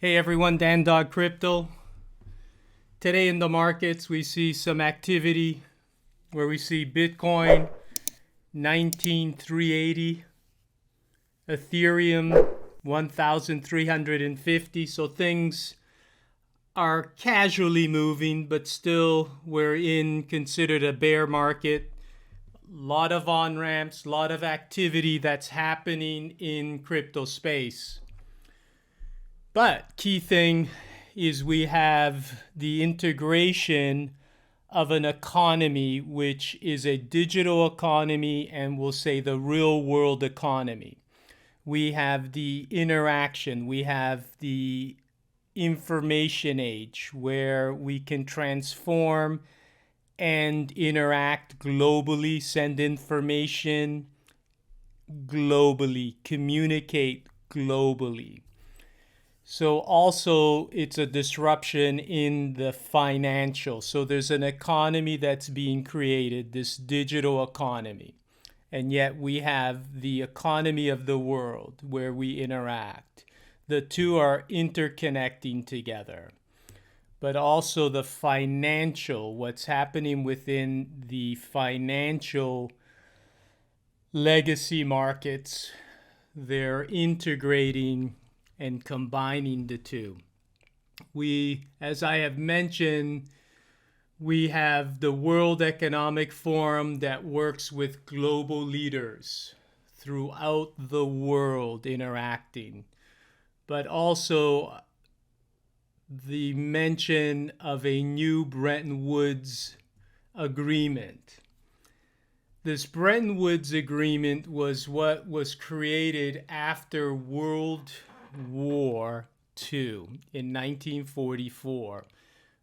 Hey everyone, Dan Dog Crypto. Today in the markets, we see some activity where we see Bitcoin 19,380, Ethereum 1,350. So things are casually moving, but still we're in considered a bear market. Lot of on-ramps, lot of activity that's happening in crypto space. But key thing is we have the integration of an economy which is a digital economy and we'll say the real world economy. We have the interaction, we have the information age where we can transform and interact globally, send information globally, communicate globally. So also it's a disruption in the financial. So there's an economy that's being created, this digital economy. And yet we have the economy of the world where we interact. The two are interconnecting together. But also the financial, what's happening within the financial legacy markets, they're integrating and combining the two. As I have mentioned, we have the World Economic Forum that works with global leaders throughout the world interacting, but also the mention of a new Bretton Woods agreement. This Bretton Woods agreement was what was created after World War II in 1944,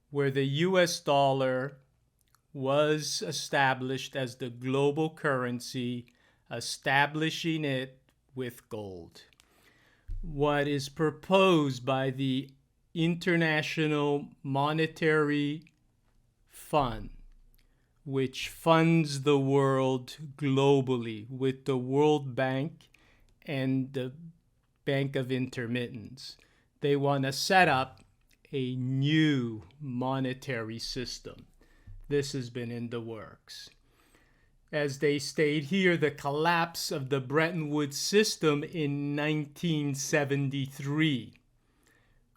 where the US dollar was established as the global currency, establishing it with gold. What is proposed by the International Monetary Fund, which funds the world globally with the World Bank and the Bank of Intermittence. They want to set up a new monetary system. This has been in the works. As they state here, the collapse of the Bretton Woods system in 1973,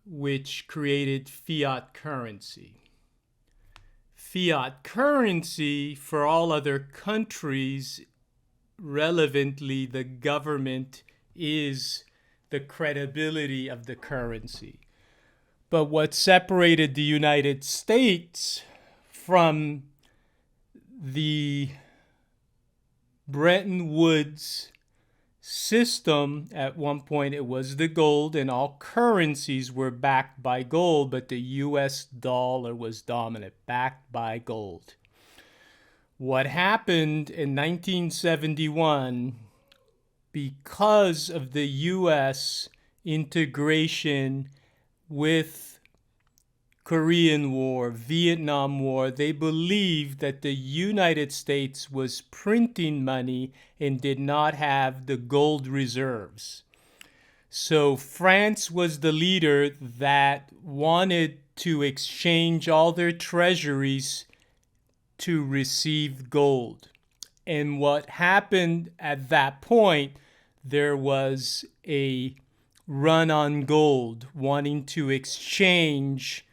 which created fiat currency. Fiat currency for all other countries, relevantly, the government is the credibility of the currency. But what separated the United States from the Bretton Woods system, at one point it was the gold, and all currencies were backed by gold, but the US dollar was dominant, backed by gold. What happened in 1971, because of the US integration with Korean War, Vietnam War, they believed that the United States was printing money and did not have the gold reserves. So France was the leader that wanted to exchange all their treasuries to receive gold. And what happened at that point, there was a run on gold, wanting to exchange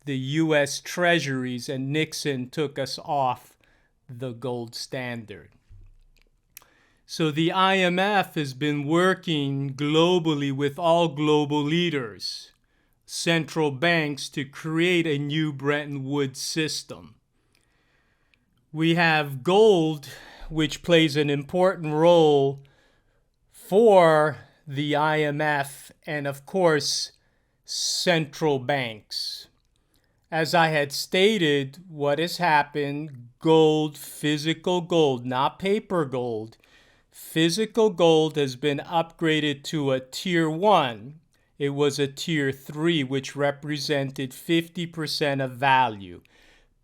the U.S. treasuries, and Nixon took us off the gold standard. So the IMF has been working globally with all global leaders, central banks, to create a new Bretton Woods system. We have gold, which plays an important role for the IMF and, of course, central banks. As I had stated, what has happened, gold, physical gold, not paper gold, physical gold has been upgraded to a tier 1. It was a tier 3, which represented 50% of value.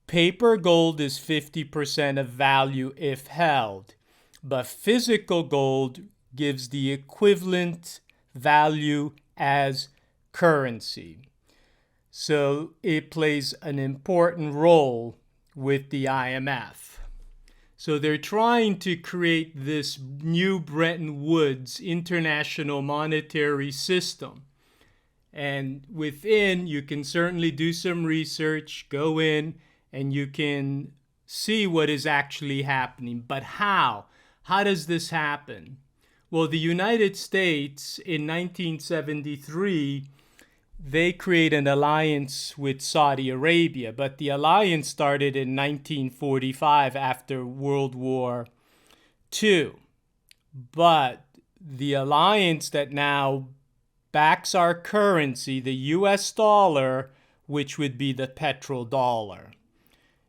Paper gold is 50% of value if held, but physical gold gives the equivalent value as currency. So it plays an important role with the IMF. So they're trying to create this new Bretton Woods international monetary system. And within, you can certainly do some research, go in, and you can see what is actually happening. But how? How does this happen? Well, the United States in 1973, they create an alliance with Saudi Arabia, but the alliance started in 1945 after World War II. But the alliance that now backs our currency, the US dollar, which would be the petrodollar.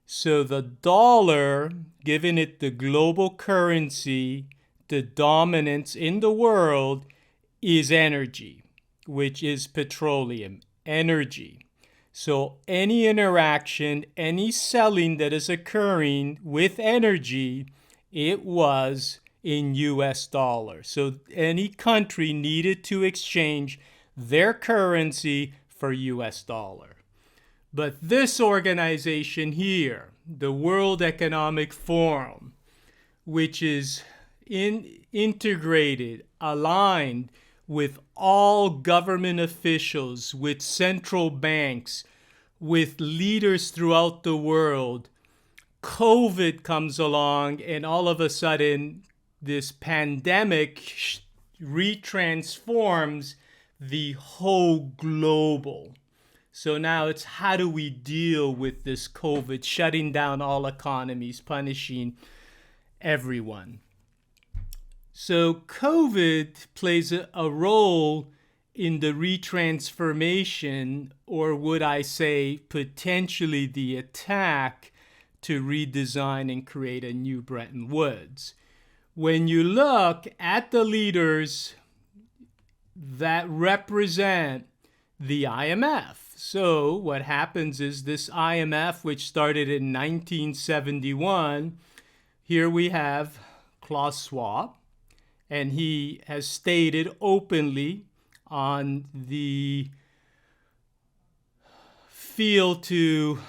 So the dollar, giving it the global currency, the dominance in the world, is energy, which is petroleum, energy. So any interaction, any selling that is occurring with energy, it was in US dollars. So any country needed to exchange their currency for US dollar. But this organization here, the World Economic Forum, which is integrated, aligned with all government officials, with central banks, with leaders throughout the world, COVID comes along, and all of a sudden, this pandemic retransforms the whole global. So now it's how do we deal with this COVID, shutting down all economies, punishing everyone. So COVID plays a role in the retransformation, or would I say potentially the attack to redesign and create a new Bretton Woods. When you look at the leaders that represent the IMF, so what happens is this IMF, which started in 1971, here we have Klaus Schwab, and he has stated openly on the field to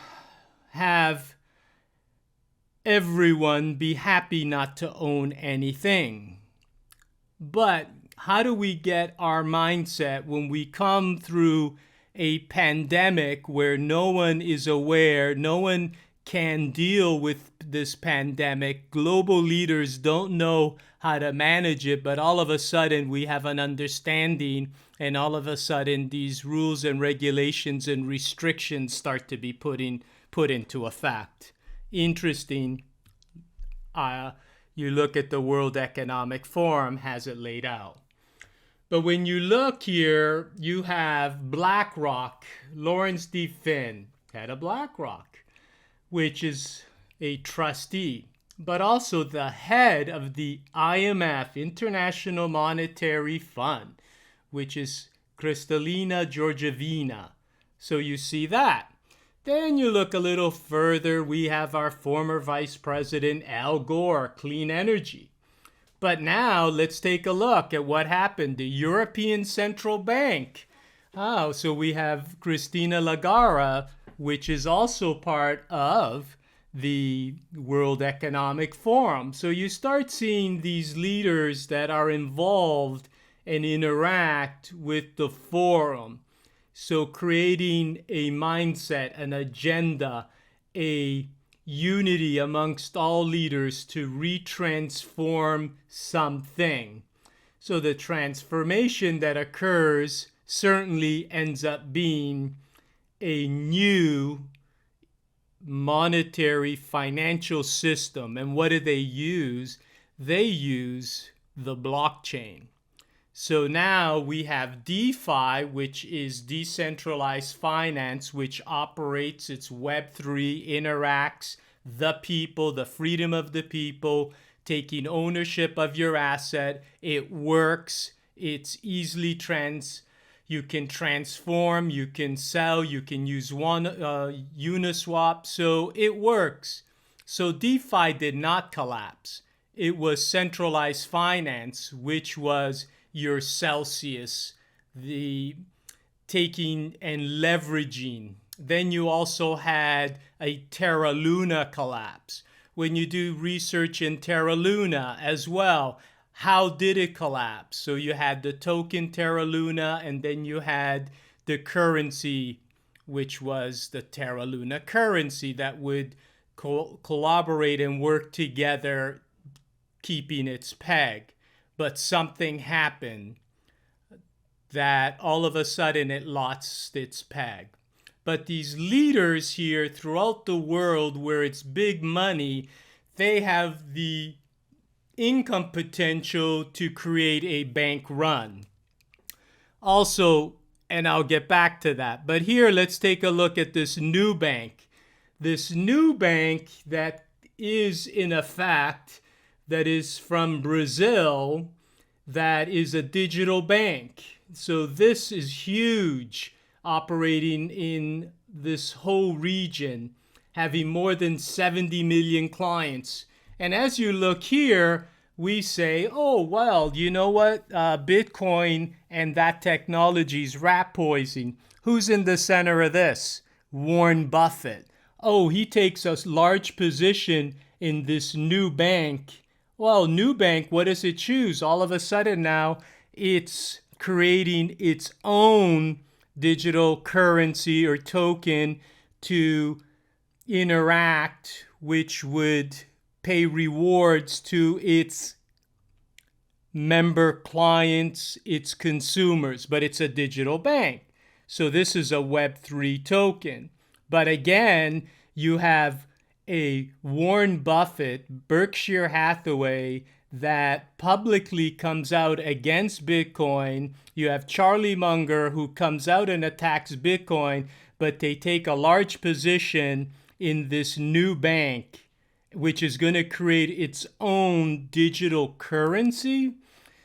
have everyone be happy not to own anything. But how do we get our mindset when we come through a pandemic where no one is aware, no one can deal with this pandemic, global leaders don't know how to manage it, but all of a sudden we have an understanding, and all of a sudden these rules and regulations and restrictions start to be put into effect. Interesting. You look at the World Economic Forum has it laid out. But when you look here, you have BlackRock, Lawrence D. Finn, head of BlackRock, which is a trustee, but also the head of the IMF, International Monetary Fund, which is Kristalina Georgievna. So you see that. Then you look a little further, we have our former Vice President Al Gore, clean energy. But now let's take a look at what happened. The European Central Bank. So we have Christina Lagarde, which is also part of the World Economic Forum. So you start seeing these leaders that are involved and interact with the forum. So creating a mindset, an agenda, a unity amongst all leaders to retransform something. So the transformation that occurs certainly ends up being a new monetary financial system. And what do they use? They use the blockchain. So now we have DeFi, which is decentralized finance, which operates, it's Web3, interacts, the people, the freedom of the people, taking ownership of your asset. It works. It's easily you can transform, you can sell, you can use Uniswap. So it works. So DeFi did not collapse. It was centralized finance, which was your Celsius, the taking and leveraging. Then you also had a Terra Luna collapse. When you do research in Terra Luna as well, how did it collapse? So you had the token Terra Luna, and then you had the currency, which was the Terra Luna currency that would collaborate and work together, keeping its peg. But something happened that all of a sudden it lost its peg. But these leaders here throughout the world where it's big money, they have the income potential to create a bank run. Also, and I'll get back to that, but here let's take a look at this new bank. This new bank that is in effect, that is from Brazil, that is a digital bank. So this is huge, operating in this whole region, having more than 70 million clients. And as you look here, we say, oh, well, you know what? Bitcoin and that technology is rat poison. Who's in the center of this? Warren Buffett. Oh, he takes a large position in this new bank. Well, new bank, what does it choose? All of a sudden now, it's creating its own digital currency or token to interact, which would pay rewards to its member clients, its consumers, but it's a digital bank. So this is a Web3 token. But again, you have a Warren Buffett, Berkshire Hathaway, that publicly comes out against Bitcoin. You have Charlie Munger, who comes out and attacks Bitcoin, but they take a large position in this new bank, which is going to create its own digital currency.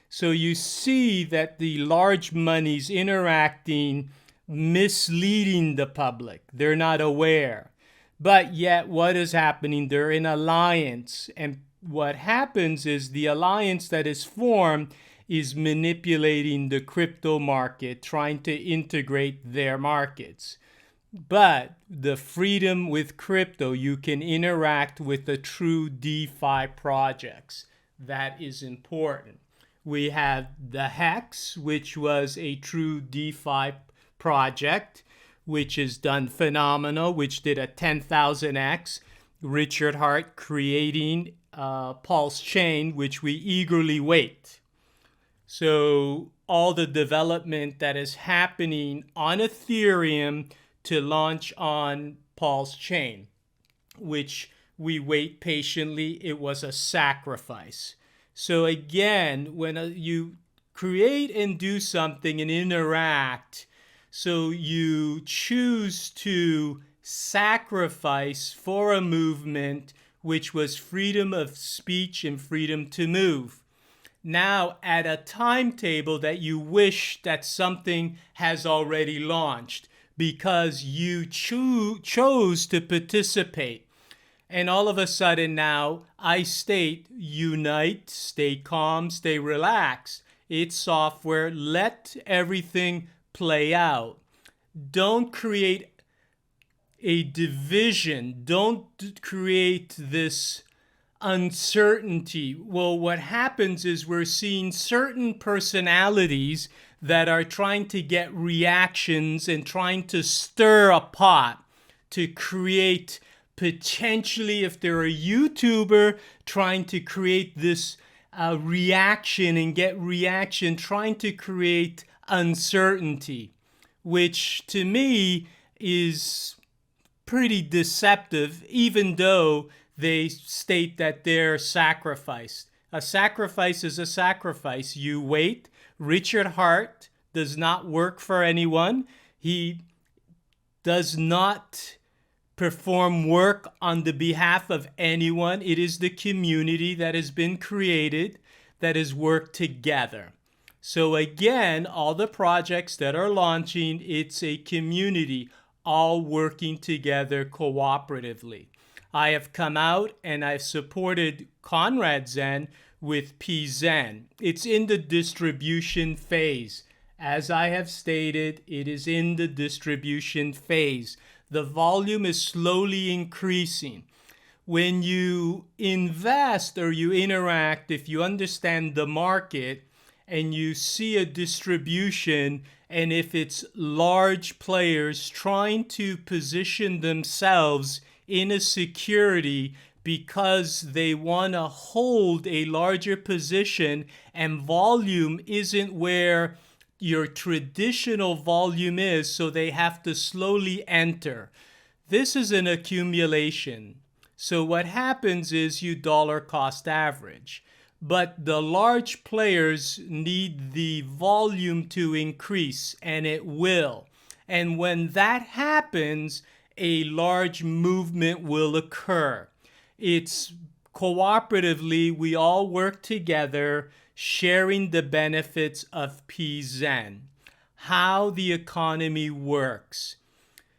So you see that the large money's interacting, misleading the public. They're not aware. But yet what is happening? They're in alliance. And what happens is the alliance that is formed is manipulating the crypto market, trying to integrate their markets. But the freedom with crypto, you can interact with the true DeFi projects. That is important. We have the Hex, which was a true DeFi project, which is done phenomenal, which did a 10,000x. Richard Hart creating Pulsechain, which we eagerly wait. So all the development that is happening on Ethereum to launch on Pulsechain, which we wait patiently. It was a sacrifice. So again, when you create and do something and interact, so you choose to sacrifice for a movement which was freedom of speech and freedom to move. Now at a timetable that you wish that something has already launched, because you chose to participate. And all of a sudden now, I state, unite, stay calm, stay relaxed. It's software. Let everything play out. Don't create a division. Don't create this uncertainty. Well, what happens is we're seeing certain personalities that are trying to get reactions and trying to stir a pot to create potentially, if they're a YouTuber, trying to create this reaction and get reaction, trying to create uncertainty, which to me is pretty deceptive, even though they state that they're sacrificed. A sacrifice is a sacrifice. You wait. Richard Hart does not work for anyone. He does not perform work on the behalf of anyone. It is the community that has been created that has worked together. So again, all the projects that are launching, it's a community all working together cooperatively. I have come out and I've supported Conrad Zen with Pzen. It's in the distribution phase. As I have stated, it is in the distribution phase. The volume is slowly increasing. When you invest or you interact, if you understand the market and you see a distribution, and if it's large players trying to position themselves in a security because they want to hold a larger position and volume isn't where your traditional volume is, so they have to slowly enter. This is an accumulation. So what happens is you dollar cost average. But the large players need the volume to increase, and it will. And when that happens, a large movement will occur. It's cooperatively, we all work together, sharing the benefits of Pzen, how the economy works.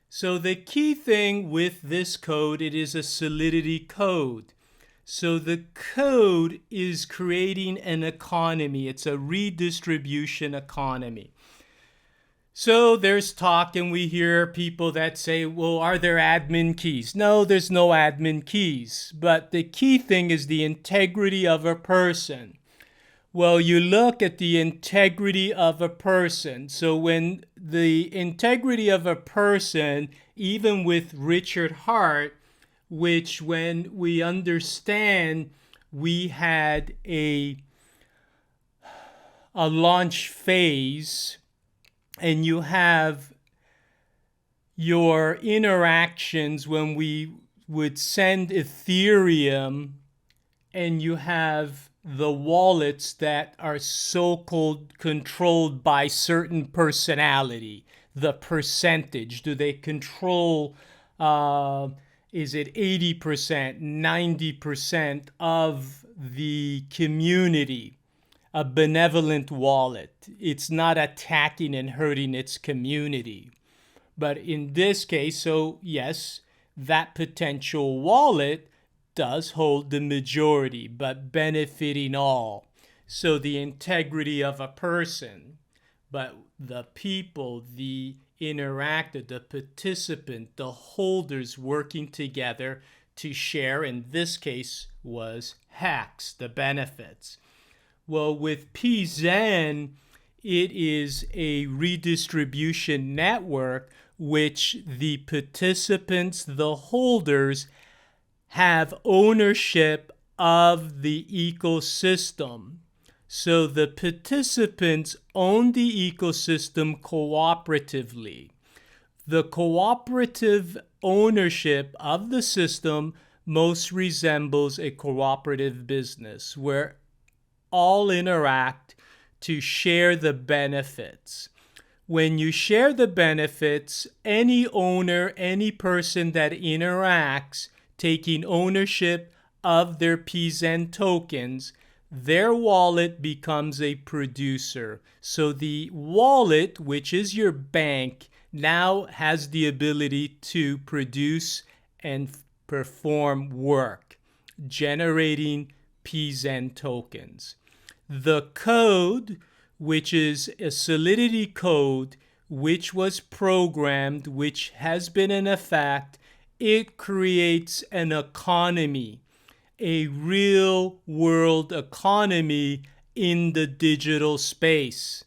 So the key thing with this code, it is a solidity code. So the code is creating an economy. It's a redistribution economy. So there's talk, and we hear people that say, well, are there admin keys? No, there's no admin keys. But the key thing is the integrity of a person. Well, you look at the integrity of a person. So when the integrity of a person, even with Richard Hart, which when we understand we had a launch phase, and you have your interactions when we would send Ethereum, and you have the wallets that are so-called controlled by certain personality. The percentage, do they control, is it 80%, 90% of the community? A benevolent wallet. It's not attacking and hurting its community. But in this case, so yes, that potential wallet does hold the majority, but benefiting all. So the integrity of a person, but the people, the interactor, the participant, the holders working together to share, in this case, was hacks, the benefits. Well, with Pzen, it is a redistribution network which the participants, the holders, have ownership of the ecosystem. So the participants own the ecosystem cooperatively. The cooperative ownership of the system most resembles a cooperative business where all interact to share the benefits. When you share the benefits, any owner, any person that interacts, taking ownership of their Pzen tokens, their wallet becomes a producer. So the wallet, which is your bank, now has the ability to produce and perform work, generating Pzen tokens. The code, which is a Solidity code, which was programmed, which has been in effect, it creates an economy, a real world economy in the digital space.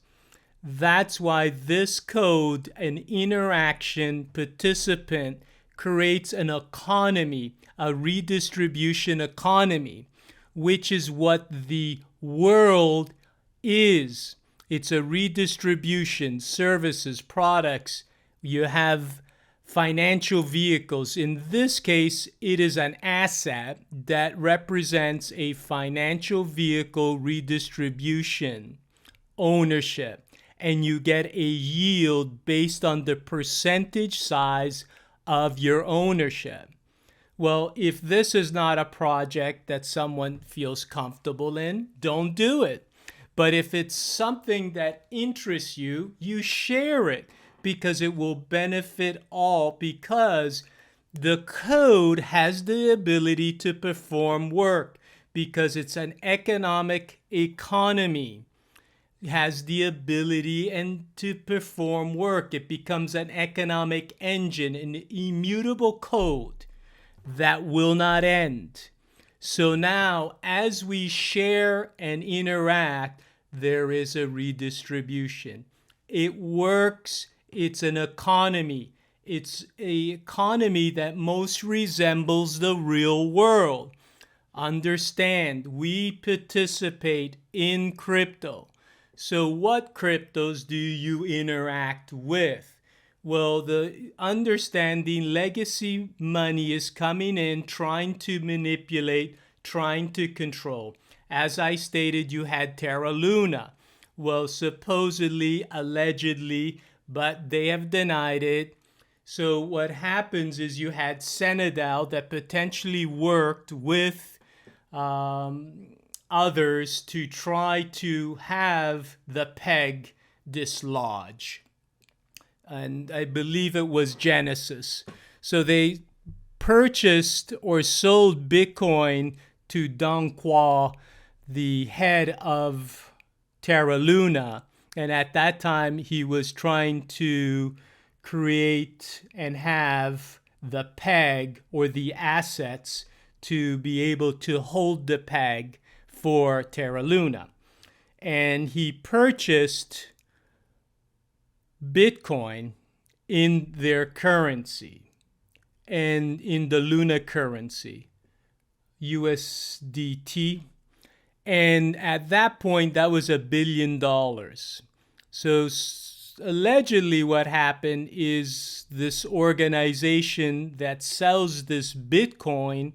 That's why this code, an interaction participant, creates an economy, a redistribution economy, which is what the world is. It's a redistribution, services, products. You have financial vehicles. In this case, it is an asset that represents a financial vehicle redistribution, ownership, and you get a yield based on the percentage size of your ownership. Well, if this is not a project that someone feels comfortable in, don't do it. But if it's something that interests you, you share it because it will benefit all, because the code has the ability to perform work, because it's an economic economy. has the ability and to perform work. It becomes an economic engine, an immutable code that will not end. So now, as we share and interact, there is a redistribution. It works. It's an economy. It's an economy that most resembles the real world. Understand, we participate in crypto. So, what cryptos do you interact with? Well, the understanding legacy money is coming in, trying to manipulate, trying to control. As I stated, you had Terra Luna. Well, supposedly, allegedly, but they have denied it. So what happens is you had Senadal that potentially worked with others to try to have the peg dislodge. And I believe it was Genesis. So they purchased or sold Bitcoin to Dong Qua, the head of Terra Luna. And at that time, he was trying to create and have the peg or the assets to be able to hold the peg for Terra Luna. And he purchased Bitcoin in their currency and in the Luna currency, USDT. And at that point, that was $1 billion. So allegedly what happened is this organization that sells this Bitcoin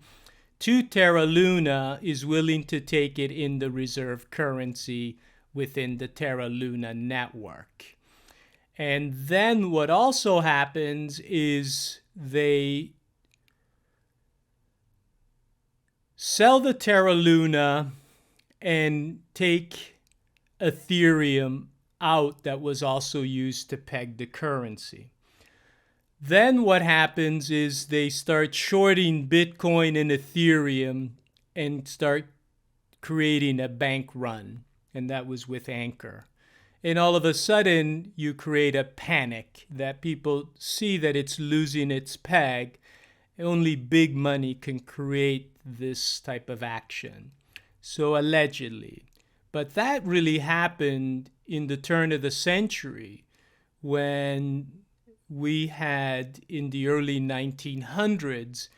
to Terra Luna is willing to take it in the reserve currency within the Terra Luna network. And then what also happens is they sell the Terra Luna and take Ethereum out that was also used to peg the currency. Then what happens is they start shorting Bitcoin and Ethereum and start creating a bank run. And that was with Anchor. And all of a sudden, you create a panic that people see that it's losing its peg. Only big money can create this type of action. So allegedly. But that really happened in the turn of the century when we had in the early 1900s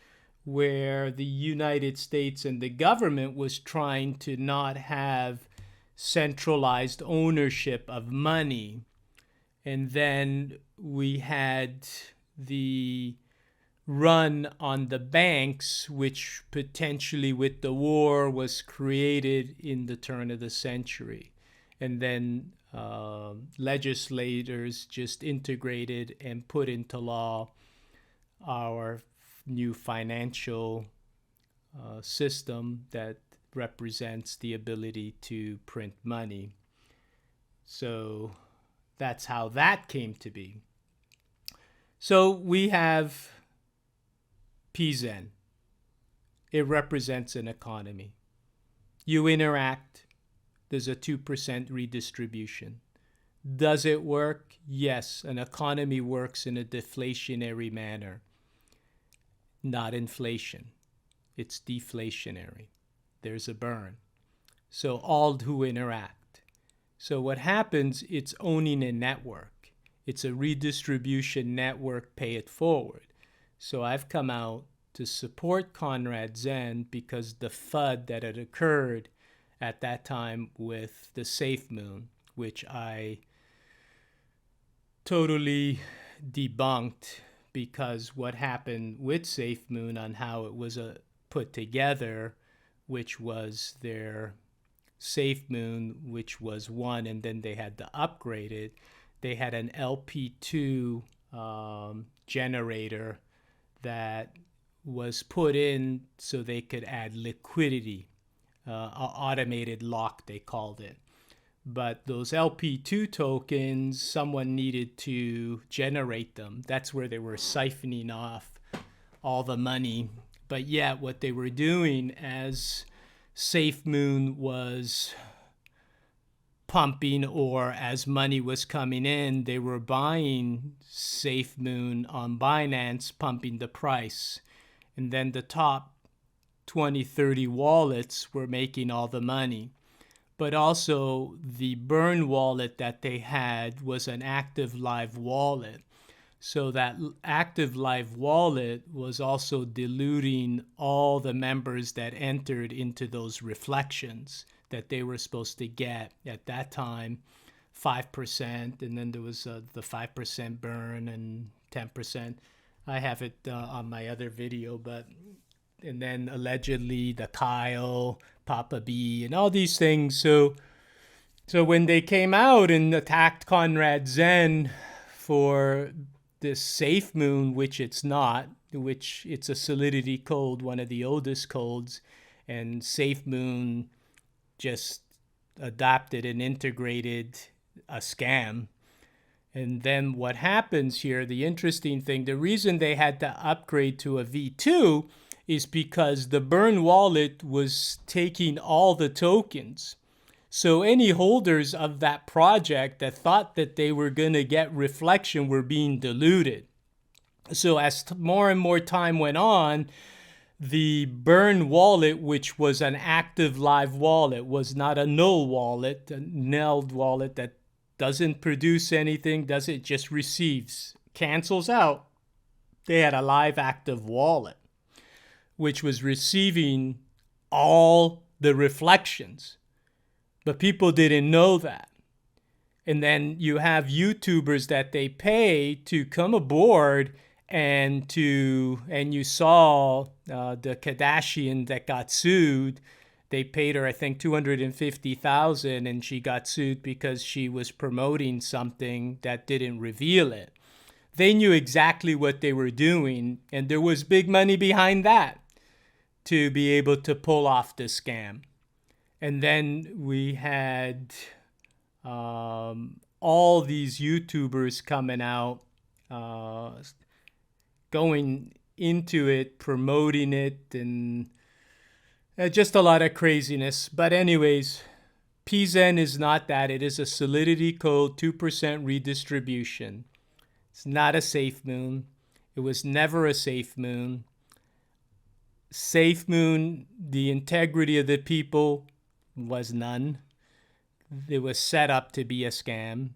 where the United States and the government was trying to not have centralized ownership of money. And then we had the run on the banks, which potentially with the war was created in the turn of the century. And then legislators just integrated and put into law our new financial system that represents the ability to print money. So that's how that came to be. So we have Pzen. It represents an economy. You interact, there's a 2% redistribution. Does it work? Yes, an economy works in a deflationary manner. Not inflation. It's deflationary. There's a burn. So all who interact. So what happens, it's owning a network. It's a redistribution network, pay it forward. So I've come out to support Conrad Zen because the FUD that had occurred at that time with the SafeMoon, which I totally debunked, because what happened with SafeMoon on how it was put together, which was their SafeMoon, which was one, and then they had to upgrade it. They had an LP2 generator that was put in so they could add liquidity, automated lock they called it. But those LP2 tokens, someone needed to generate them. That's where they were siphoning off all the money. But yet what they were doing as SafeMoon was pumping, or as money was coming in, they were buying SafeMoon on Binance, pumping the price. And then the top 20, 30 wallets were making all the money. But also the burn wallet that they had was an active live wallet. So that active live wallet was also diluting all the members that entered into those reflections that they were supposed to get at that time, 5%. And then there was the 5% burn and 10%. I have it on my other video, but and then allegedly the Kyle, Papa B, and all these things. So when they came out and attacked Conrad Zen for this SafeMoon, which it's not, which it's a Solidity code, one of the oldest codes, and SafeMoon just adopted and integrated a scam. And then what happens here, the interesting thing, the reason they had to upgrade to a V2 is because the burn wallet was taking all the tokens. So any holders of that project that thought that they were going to get reflection were being diluted. So as more and more time went on, the burn wallet, which was an active live wallet, was not a null wallet, a nulled wallet that doesn't produce anything, it just receives, cancels out. They had a live active wallet, which was receiving all the reflections. But people didn't know that. And then you have YouTubers that they pay to come aboard and you saw the Kardashian that got sued. They paid her, I think, $250,000, and she got sued because she was promoting something that didn't reveal it. They knew exactly what they were doing, and there was big money behind that to be able to pull off the scam. And then we had all these YouTubers coming out, going into it, promoting it, and just a lot of craziness. But anyways, Pzen is not that. It is a Solidity code 2% redistribution. It's not a SafeMoon. It was never a SafeMoon. SafeMoon, the integrity of the people was none. It was set up to be a scam.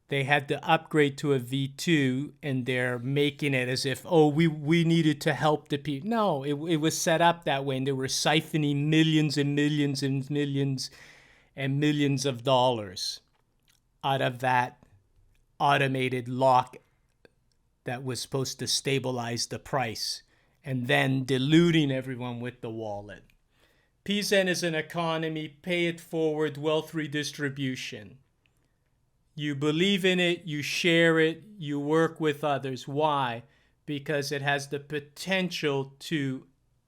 They had to upgrade to a V2, and they're making it as if, oh, we needed to help the people. No, it was set up that way, and they were siphoning millions and millions and millions and millions of dollars out of that automated lock that was supposed to stabilize the price, and then diluting everyone with the wallet. Pzen is an economy, pay it forward, wealth redistribution. You believe in it, you share it, you work with others. Why? Because it has the potential to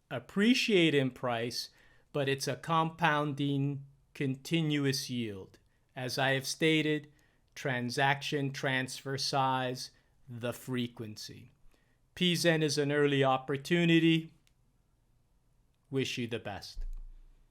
appreciate in price, but it's a compounding, continuous yield. As I have stated, transaction, transfer size, the frequency. Pzen is an early opportunity. Wish you the best.